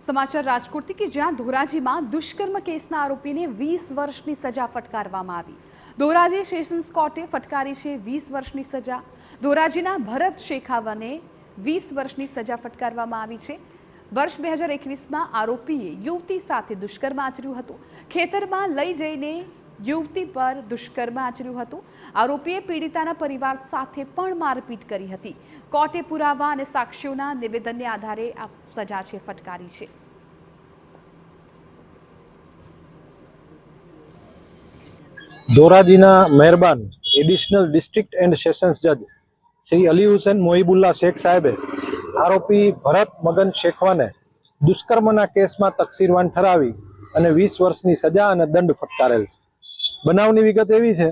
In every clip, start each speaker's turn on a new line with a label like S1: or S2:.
S1: समाचार राजकोट की ज्यां धोराजी में दुष्कर्म केसना आरोपी ने 20 वर्षनी सजा फटकारवामां आवी। धोराजी सेशन्स कोर्टे फटकारी छे 20 वर्षनी सजा। धोराजीना भरत शेखावने 20 वर्षनी सजा फटकारवामां आवी छे। वर्ष 2021 में आरोपीए युवती साथे दुष्कर्म आचर्युं हतुं। खेतरमां लई जईने युवती पर दुष्कर्म आचर्युं हतुं। आरोपीए पीड़िताना परिवार साथे पण मारपीट करी हती। कोर्टे पुरावा अने साक्षीओना निवेदनने आधारे आ सजा छे फटकारी छे।
S2: धोराजीना मेहरबान एडिशनल डिस्ट्रिक्ट एंड सेशन्स जज श्री अली हुसैन मोहिबुल्ला शेख साहेबे आरोपी भरत मगन शेखवाने दुष्कर्मना केसमां तकसीरवान ठरावी अने 20 वर्षनी सजा अने दंड फटकारेल छे। बनावनी विगत एवी छे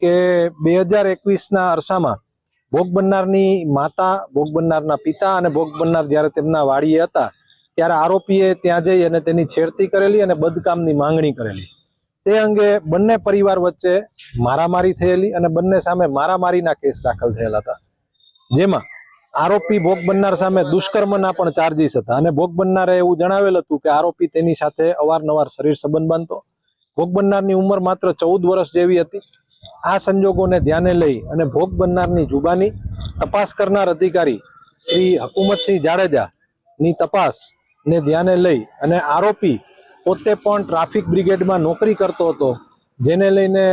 S2: के 2021 ना अरसामां भोग बननारनी माता, भोग बननारना पिता अने भोग बननार ज्यारे तेमना वाड़ीए हता त्यारे आरोपीए त्यां जई अने तेनी छेड़ती करेली अने बदकामनी मांगणी करेली। ते अंगे बंने परिवार वच्चे मारामारी थयेली अने बंने सामे मारामारीना केस दाखल थयेला हता, जेमां आरोपी भोग बननार सामे दुष्कर्मना पण चार्जीस हता अने भोग बननारे एवुं जणावेल हतुं के आरोपी तेनी साथे अवारनवार शरीर संबंध बांधतो। भोग बननारनी उंमर मात्र 14 वर्ष जेवी हती। आ संजोगोने ध्याने लई अने भोग बननारनी जुबानी तपास करनार अधिकारी श्री हकुमतसिंह जाडेजानी तपास ने ध्याने लई अने आरोपी पोते पण ट्राफिक ब्रिगेडमां नौकरी करतो हतो, जेने लईने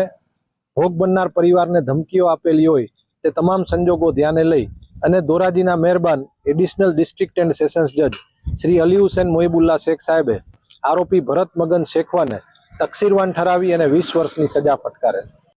S2: भोग बननार परिवारने धमकीओ आपेली होय ते तमाम संजोगो ध्याने लई अने धोराजीना मेहरबान एडिशनल डिस्ट्रिक्ट एंड सेशन्स जज श्री अली हुसैन मोहिबुल्ला शेख साहेबे आरोपी भरत मगन शेखवाने तकसीरवान ठरावी अने 20 वर्षनी सजा फटकारेल।